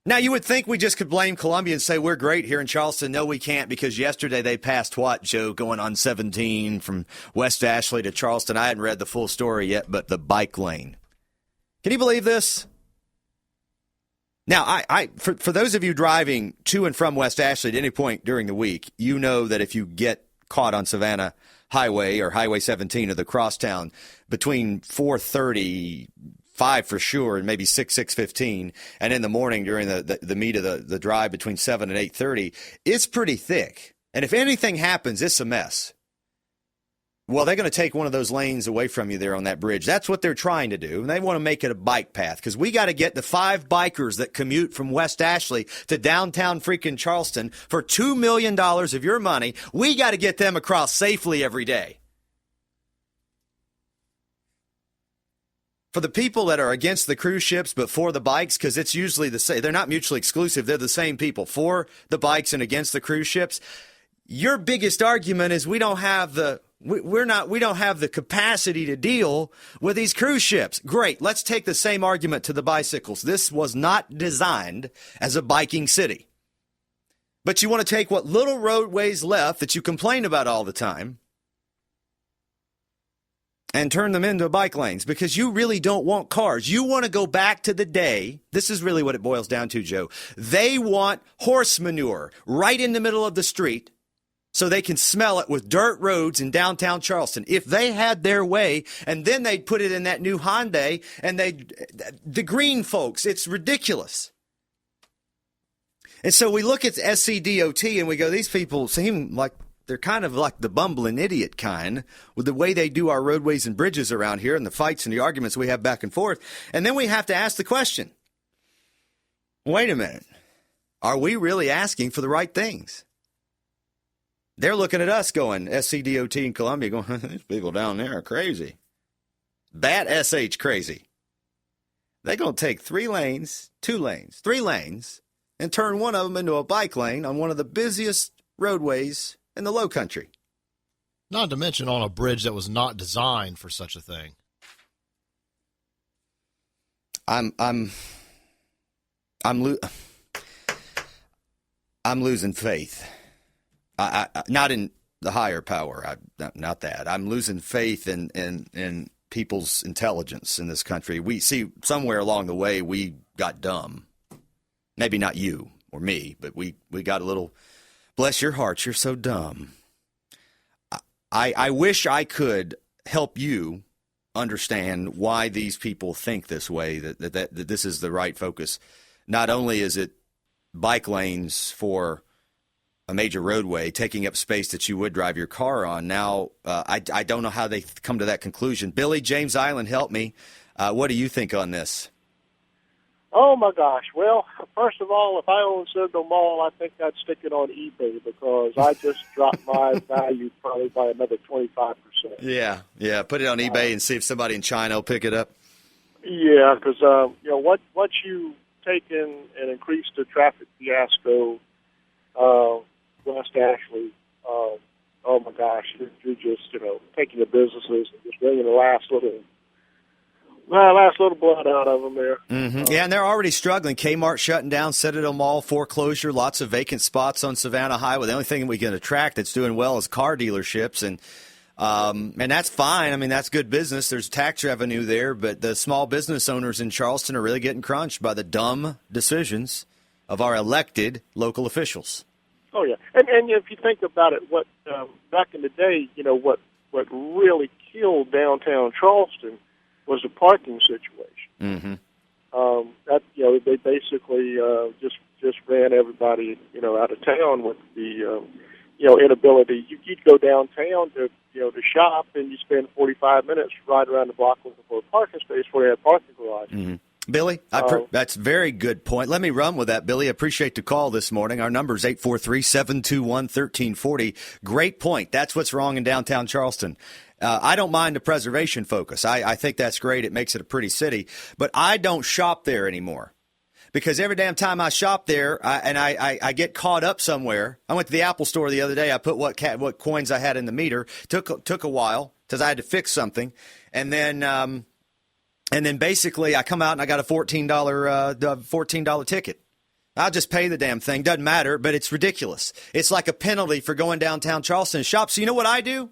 Now, you would think we just could blame Columbia and say we're great here in Charleston. No, we can't, because yesterday they passed what, Joe, going on 17 from West Ashley to Charleston. I hadn't read the full story yet, but the bike lane. Can you believe this? Now, for those of you driving to and from West Ashley at any point during the week, you know that if you get caught on Savannah Highway or Highway 17 or the crosstown between 4:30 5 for sure, and maybe 6:15, and in the morning during the meat of the drive between 7 and 8:30, it's pretty thick. And if anything happens, it's a mess. Well, they're going to take one of those lanes away from you there on that bridge. That's what they're trying to do, and they want to make it a bike path, because we got to get the 5 bikers that commute from West Ashley to downtown freaking Charleston for $2 million of your money. We got to get them across safely every day. For the people that are against the cruise ships but for the bikes, because it's usually the same, they're not mutually exclusive, they're the same people, for the bikes and against the cruise ships, your biggest argument is we don't have the capacity to deal with these cruise ships. Great, let's take the same argument to the bicycles. This was not designed as a biking city. But you want to take what little roadways left that you complain about all the time and turn them into bike lanes, because you really don't want cars. You want to go back to the day. This is really what it boils down to, Joe. They want horse manure right in the middle of the street so they can smell it with dirt roads in downtown Charleston. If they had their way, and then they'd put it in that new Hyundai, and the green folks, it's ridiculous. And so we look at SCDOT and we go, these people seem like they're kind of like the bumbling idiot kind with the way they do our roadways and bridges around here and the fights and the arguments we have back and forth. And then we have to ask the question, wait a minute, are we really asking for the right things? They're looking at us going, SCDOT in Columbia, going, these people down there are crazy. Bat SH crazy. They're going to take 3 lanes, and turn one of them into a bike lane on one of the busiest roadways in the Low Country. Not to mention on a bridge that was not designed for such a thing. I'm losing faith. I not in the higher power. Not that. I'm losing faith in people's intelligence in this country. We see somewhere along the way we got dumb. Maybe not you or me, but we got a little. Bless your hearts, you're so dumb. I wish I could help you understand why these people think this way, that this is the right focus. Not only is it bike lanes for a major roadway taking up space that you would drive your car on. Now, I don't know how they come to that conclusion. Billy, James Island, help me. What do you think on this? Oh, my gosh. Well, first of all, if I owned Citadel Mall, I think I'd stick it on eBay, because I just dropped my value probably by another 25%. Yeah. Put it on eBay and see if somebody in China will pick it up. Yeah, because, once you take in and increase the traffic fiasco, West Ashley, oh, my gosh, you're just, taking the businesses and just bringing the last little blood out of them there. Mm-hmm. Yeah, and they're already struggling. Kmart shutting down, Citadel Mall foreclosure, lots of vacant spots on Savannah Highway. The only thing we can attract that's doing well is car dealerships, and that's fine. I mean, that's good business. There's tax revenue there, but the small business owners in Charleston are really getting crunched by the dumb decisions of our elected local officials. Oh, yeah. And if you think about it, what back in the day, what really killed downtown Charleston was a parking situation. Mm-hmm. They basically just ran everybody, out of town with the, inability. You'd go downtown to shop, and you spend 45 minutes right around the block looking for a parking space before they had a parking garage. Mm-hmm. Billy, that's a very good point. Let me run with that, Billy. Appreciate the call this morning. Our number is 843-721-1340. Great point. That's what's wrong in downtown Charleston. I don't mind the preservation focus. I think that's great. It makes it a pretty city. But I don't shop there anymore, because every damn time I shop there I get caught up somewhere. I went to the Apple store the other day. I put what coins I had in the meter. Took a while because I had to fix something. And then basically I come out and I got a $14 ticket. I'll just pay the damn thing. Doesn't matter, but it's ridiculous. It's like a penalty for going downtown Charleston and shop. So you know what I do?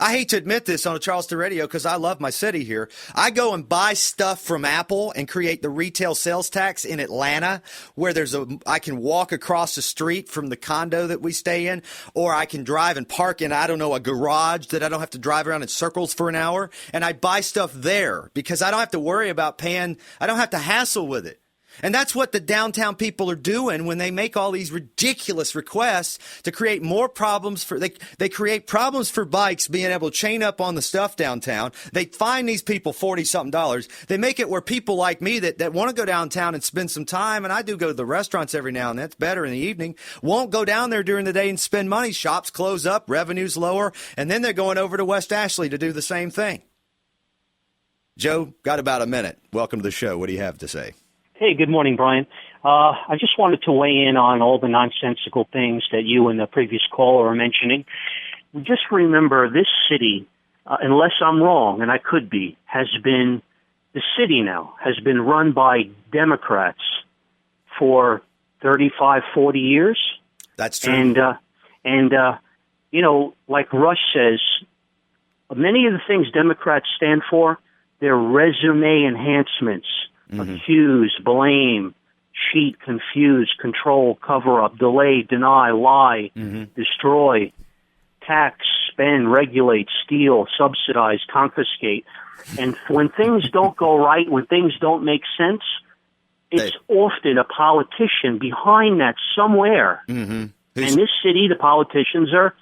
I hate to admit this on a Charleston radio because I love my city here. I go and buy stuff from Apple and create the retail sales tax in Atlanta where I can walk across the street from the condo that we stay in, or I can drive and park in, a garage that I don't have to drive around in circles for an hour. And I buy stuff there because I don't have to worry about paying. I don't have to hassle with it. And that's what the downtown people are doing when they make all these ridiculous requests to create more problems they create problems for bikes being able to chain up on the stuff downtown. They fine these people $40-something. They make it where people like me that want to go downtown and spend some time, and I do go to the restaurants every now and then, it's better in the evening, won't go down there during the day and spend money. Shops close up, revenue's lower, and then they're going over to West Ashley to do the same thing. Joe, got about a minute. Welcome to the show. What do you have to say? Hey, good morning, Brian. I just wanted to weigh in on all the nonsensical things that you and the previous caller are mentioning. Just remember, this city, unless I'm wrong, and I could be, the city now has been run by Democrats for 35, 40 years. That's true. And like Rush says, many of the things Democrats stand for, they're resume enhancements. Accuse, blame, cheat, confuse, control, cover up, delay, deny, lie, destroy, tax, spend, regulate, steal, subsidize, confiscate. And when things don't go right, when things don't make sense, it's often a politician behind that somewhere. In this city, the politicians are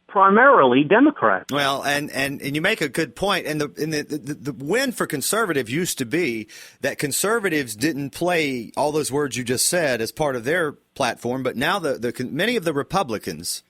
primarily Democrats. Well, and you make a good point. And the win for conservative used to be that conservatives didn't play all those words you just said as part of their platform. But now many of the Republicans,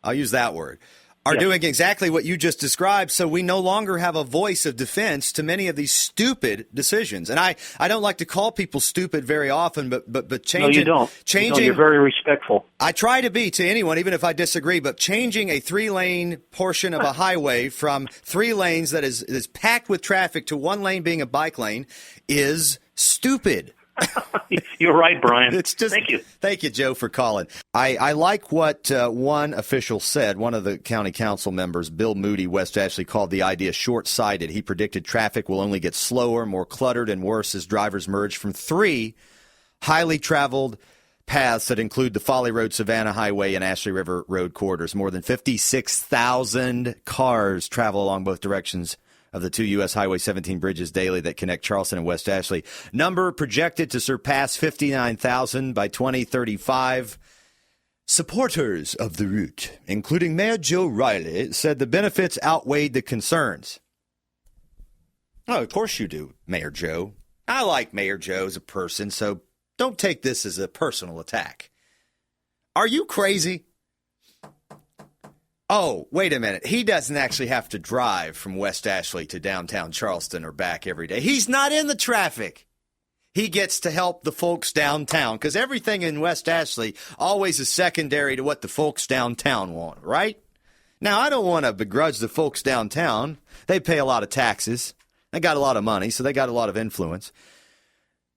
I'll use that word, are doing exactly what you just described. So we no longer have a voice of defense to many of these stupid decisions. And I don't like to call people stupid very often, but changing. No, you don't. You're very respectful. I try to be to anyone, even if I disagree, but changing a 3-lane portion of a highway from 3 lanes that is packed with traffic to 1 lane being a bike lane is stupid. You're right, Brian. Thank you. Thank you, Joe, for calling. I like what one official said. One of the county council members, Bill Moody, West Ashley, called the idea short-sighted. He predicted traffic will only get slower, more cluttered, and worse as drivers merge from 3 highly traveled paths that include the Folly Road, Savannah Highway, and Ashley River Road corridors. More than 56,000 cars travel along both directions of the 2 U.S. Highway 17 bridges daily that connect Charleston and West Ashley. Number projected to surpass 59,000 by 2035. Supporters of the route, including Mayor Joe Riley, said the benefits outweighed the concerns. Oh, of course you do, Mayor Joe. I like Mayor Joe as a person, so don't take this as a personal attack. Are you crazy? Oh, wait a minute. He doesn't actually have to drive from West Ashley to downtown Charleston or back every day. He's not in the traffic. He gets to help the folks downtown because everything in West Ashley always is secondary to what the folks downtown want, right? Now, I don't want to begrudge the folks downtown. They pay a lot of taxes. They got a lot of money, so they got a lot of influence.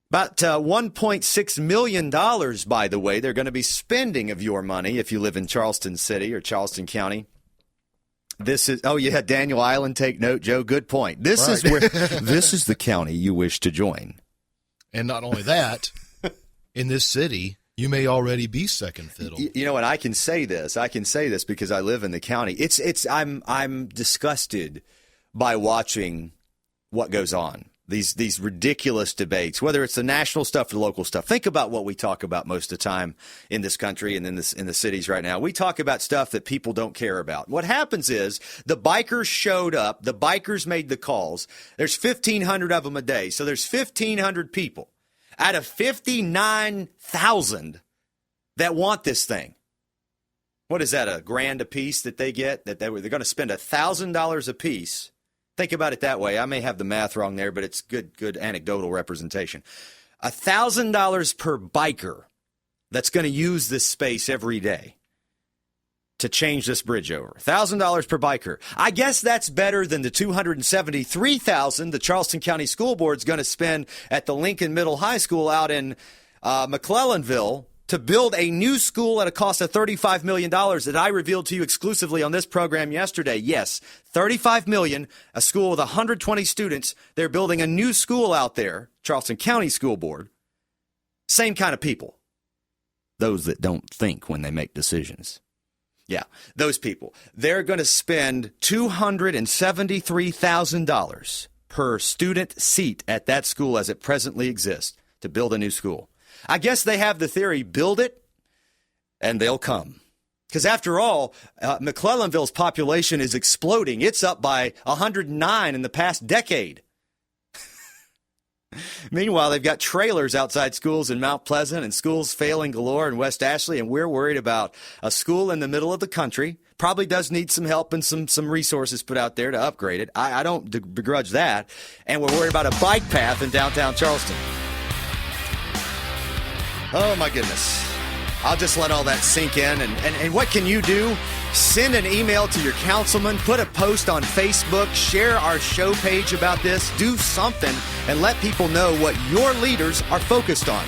About $1.6 million, by the way, they're going to be spending of your money if you live in Charleston City or Charleston County. This is, Daniel Island, take note, Joe, good point. This is the county you wish to join. And not only that, in this city, you may already be second fiddle. You know what? I can say this because I live in the county. I'm disgusted by watching what goes on. These ridiculous debates, whether it's the national stuff or the local stuff. Think about what we talk about most of the time in this country and in the cities right now. We talk about stuff that people don't care about. What happens is the bikers showed up. The bikers made the calls. There's 1,500 of them a day. So there's 1,500 people out of 59,000 that want this thing. What is that, $1,000 a piece that they get? That they're going to spend $1,000 a piece. Think about it that way. I may have the math wrong there, but it's good anecdotal representation. $1,000 per biker that's going to use this space every day to change this bridge over. $1,000 per biker. I guess that's better than the $273,000 the Charleston County School Board's going to spend at the Lincoln Middle High School out in McClellanville to build a new school at a cost of $35 million that I revealed to you exclusively on this program yesterday. Yes, $35 million, a school with 120 students. They're building a new school out there, Charleston County School Board. Same kind of people. Those that don't think when they make decisions. Yeah, those people. They're going to spend $273,000 per student seat at that school as it presently exists to build a new school. I guess they have the theory, build it, and they'll come. Because after all, McClellanville's population is exploding. It's up by 109 in the past decade. Meanwhile, they've got trailers outside schools in Mount Pleasant and schools failing galore in West Ashley, and we're worried about a school in the middle of the country. Probably does need some help and some resources put out there to upgrade it. I don't begrudge that. And we're worried about a bike path in downtown Charleston. Oh, my goodness. I'll just let all that sink in. And what can you do? Send an email to your councilman, put a post on Facebook, share our show page about this, do something, and let people know what your leaders are focused on.